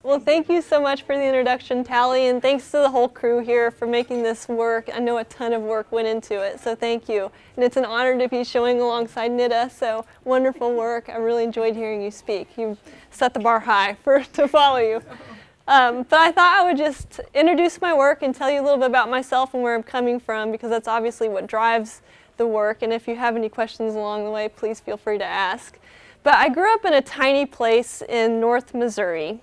Well, thank you so much for the introduction, Talley, and thanks to the whole crew here for making this work. I know a ton of work went into it, so thank you. And it's an honor to be showing alongside Nita, so wonderful work. I really enjoyed hearing you speak. You set the bar high to follow you. But I thought I would just introduce my work and tell you a little bit about myself and where I'm coming from, because that's obviously what drives the work. And if you have any questions along the way, please feel free to ask. But I grew up in a tiny place in North Missouri,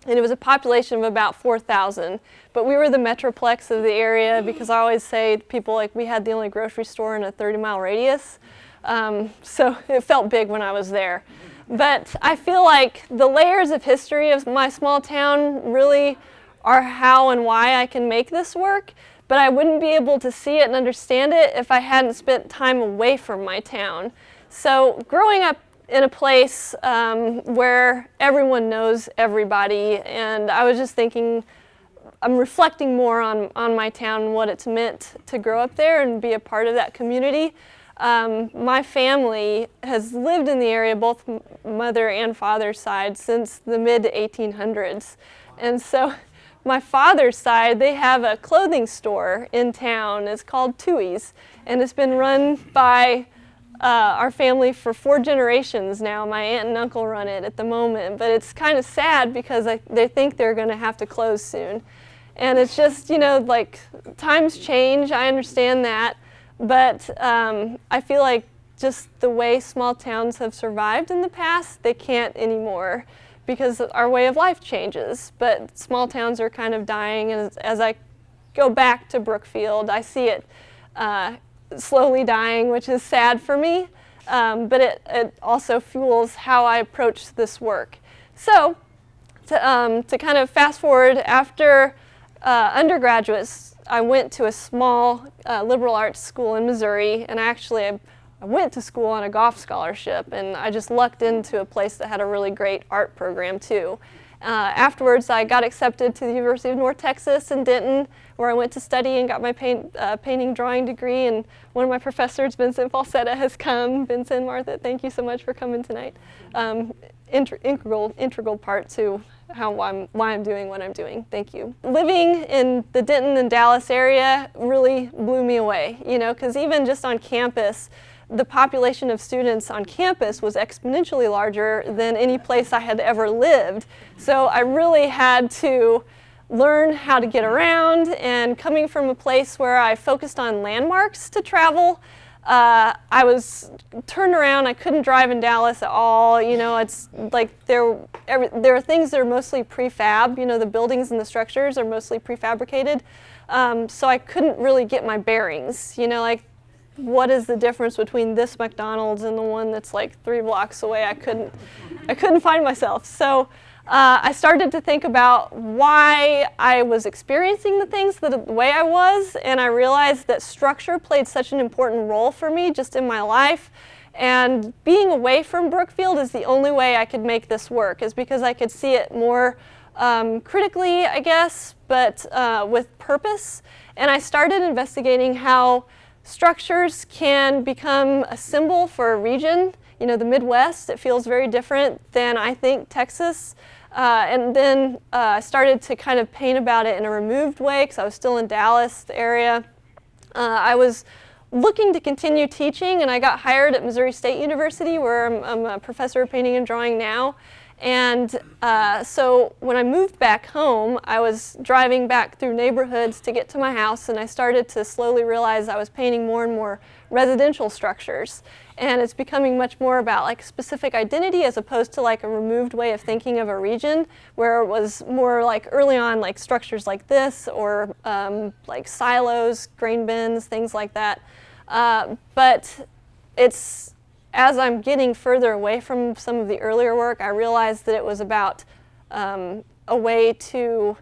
and it was a population of about 4,000. But we were the metroplex of the area, because I always say to people, like, we had the only grocery store in a 30-mile radius. So it felt big when I was there. But I feel like the layers of history of my small town really are how and why I can make this work. But I wouldn't be able to see it and understand it if I hadn't spent time away from my town. So growing up in a place where everyone knows everybody, and I was just thinking, I'm reflecting more on my town and what it's meant to grow up there and be a part of that community. My family has lived in the area, both mother and father's side, since the mid-1800s. And so my father's side, they have a clothing store in town. It's called Tui's, and it's been run by our family for 4 generations now. My aunt and uncle run it at the moment, but it's kind of sad because they think they're going to have to close soon. And it's just, you know, like, times change, I understand that, but I feel like just the way small towns have survived in the past, they can't anymore because our way of life changes. But small towns are kind of dying, and as I go back to Brookfield, I see it slowly dying, which is sad for me, but it also fuels how I approach this work. So to kind of fast forward, after undergraduates, I went to a small liberal arts school in Missouri, and I went to school on a golf scholarship, and I just lucked into a place that had a really great art program too. Afterwards, I got accepted to the University of North Texas in Denton, where I went to study and got my painting drawing degree, and one of my professors, Vincent Falsetta, has come. Vincent, Martha, thank you so much for coming tonight. Integral part to why I'm doing what I'm doing. Thank you. Living in the Denton and Dallas area really blew me away, you know, because even just on campus, the population of students on campus was exponentially larger than any place I had ever lived. So I really had to learn how to get around, and coming from a place where I focused on landmarks to travel, I was turned around. I couldn't drive in Dallas at all. You know, it's like there are things that are mostly prefab. You know, the buildings and the structures are mostly prefabricated. So I couldn't really get my bearings. You know, like, what is the difference between this McDonald's and the one that's like 3 blocks away? I couldn't find myself. So I started to think about why I was experiencing the things the way I was, and I realized that structure played such an important role for me just in my life. And being away from Brookfield is the only way I could make this work, is because I could see it more critically, I guess, but with purpose. And I started investigating how structures can become a symbol for a region. You know, the Midwest, it feels very different than, I think, Texas. And then I started to kind of paint about it in a removed way, because I was still in Dallas, the area. I was looking to continue teaching, and I got hired at Missouri State University, where I'm a professor of painting and drawing now. And so when I moved back home, I was driving back through neighborhoods to get to my house, and I started to slowly realize I was painting more and more residential structures. And it's becoming much more about like specific identity as opposed to like a removed way of thinking of a region, where it was more like early on like structures like this, or like silos, grain bins, things like that. But it's, as I'm getting further away from some of the earlier work, I realized that it was about a way to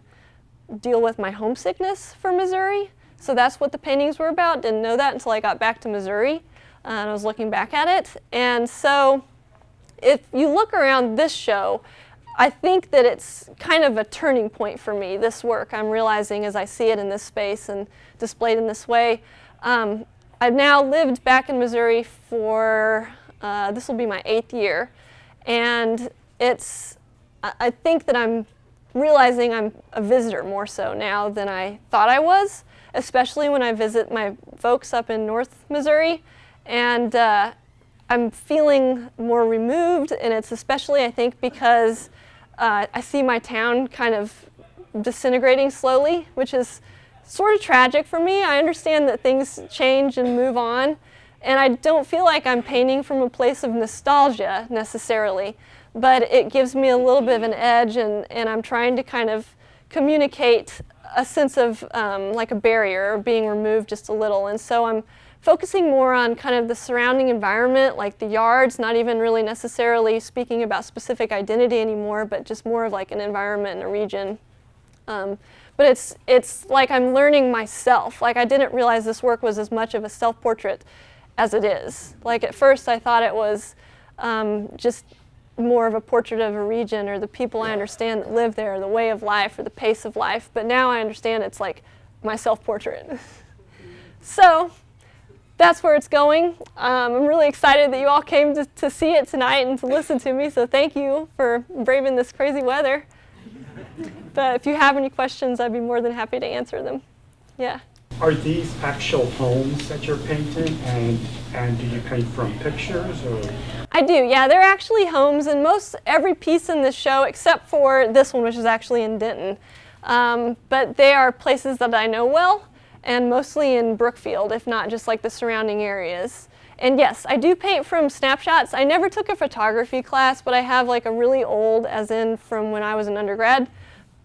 deal with my homesickness for Missouri. So that's what the paintings were about. Didn't know that until I got back to Missouri, and I was looking back at it. And so if you look around this show, I think that it's kind of a turning point for me, this work. I'm realizing as I see it in this space and displayed in this way. I've now lived back in Missouri for, this will be my 8th year, and I think that I'm realizing I'm a visitor more so now than I thought I was, especially when I visit my folks up in North Missouri. And I'm feeling more removed, and it's especially, I think, because I see my town kind of disintegrating slowly, which is sort of tragic for me. I understand that things change and move on, and I don't feel like I'm painting from a place of nostalgia necessarily, but it gives me a little bit of an edge, and I'm trying to kind of communicate a sense of like a barrier being removed just a little. And so I'm focusing more on kind of the surrounding environment, like the yards, not even really necessarily speaking about specific identity anymore, but just more of like an environment and a region. But it's like I'm learning myself. Like I didn't realize this work was as much of a self-portrait as it is. Like at first I thought it was just more of a portrait of a region or the people I understand that live there, or the way of life or the pace of life. But now I understand it's like my self-portrait. So that's where it's going. I'm really excited that you all came to see it tonight and to listen to me, so thank you for braving this crazy weather. But if you have any questions, I'd be more than happy to answer them. Yeah. Are these actual homes that you're painting, and do you paint from pictures, or? I do, yeah. They're actually homes, and every piece in this show, except for this one, which is actually in Denton. But they are places that I know well, and mostly in Brookfield, if not just like the surrounding areas. And yes, I do paint from snapshots. I never took a photography class, but I have like a really old, as in from when I was an undergrad,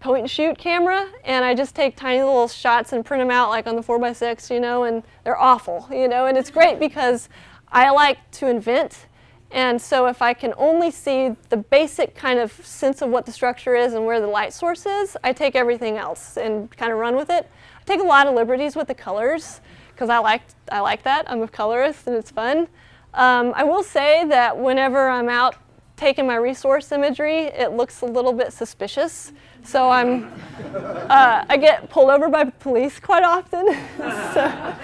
point and shoot camera, and I just take tiny little shots and print them out like on the 4x6, you know, and they're awful, you know, and it's great because I like to invent. And so if I can only see the basic kind of sense of what the structure is and where the light source is, I take everything else and kind of run with it. I take a lot of liberties with the colors because I like that. I'm a colorist and it's fun. I will say that whenever I'm out taking my resource imagery, it looks a little bit suspicious. So I get pulled over by police quite often. So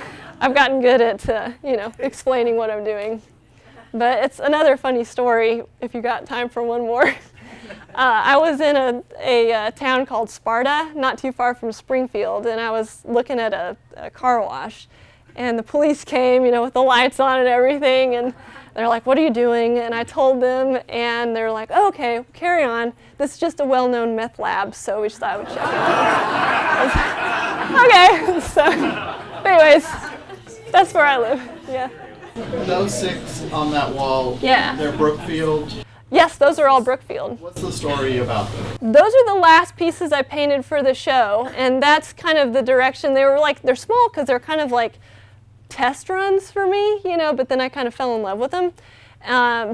I've gotten good at you know, explaining what I'm doing. But it's another funny story if you got time for one more. I was in a town called Sparta, not too far from Springfield, and I was looking at a car wash. And the police came, you know, with the lights on and everything, and they're like, "What are you doing?" And I told them, and they're like, "Oh, okay, carry on. This is just a well-known meth lab, so we just thought I would check it." Okay, so anyways, that's where I live, yeah. Those 6 on that wall, yeah, they're Brookfield? Yes, those are all Brookfield. What's the story about them? Those are the last pieces I painted for the show, and that's kind of the direction. They're small because they're kind of like test runs for me, you know, but then I kind of fell in love with them.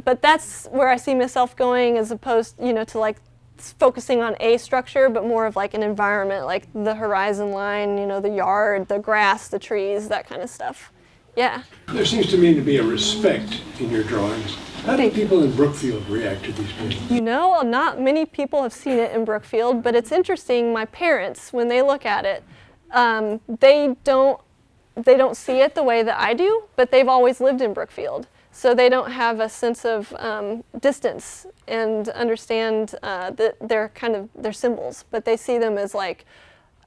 But that's where I see myself going, as opposed, you know, to like focusing on a structure, but more of like an environment, like the horizon line, you know, the yard, the grass, the trees, that kind of stuff. Yeah. There seems to me to be a respect in your drawings. How do people in Brookfield react to these paintings? You know, not many people have seen it in Brookfield, but it's interesting. My parents, when they look at it, they don't see it the way that I do, but they've always lived in Brookfield. So they don't have a sense of distance and understand that they're symbols, but they see them as like,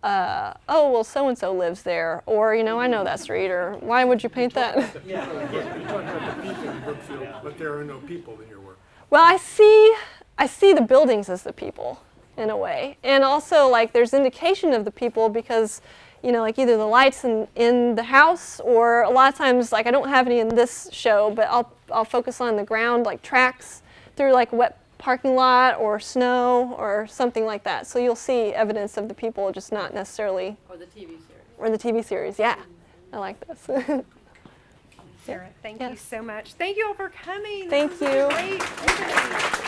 oh, well, so-and-so lives there, or, you know, I know that street, or why would you paint that? Yeah. You're talking about the people in Brookfield, but there are no people in your work. Well, I see the buildings as the people, in a way. And also, like, there's indication of the people because, you know, like either the lights in the house, or a lot of times, like, I don't have any in this show, but I'll focus on the ground, like tracks through like wet parking lot or snow or something like that. So you'll see evidence of the people, just not necessarily. Or the TV series. Or the TV series, yeah. I like this. Sarah, thank you so much. Thank you all for coming. Thank you. Great.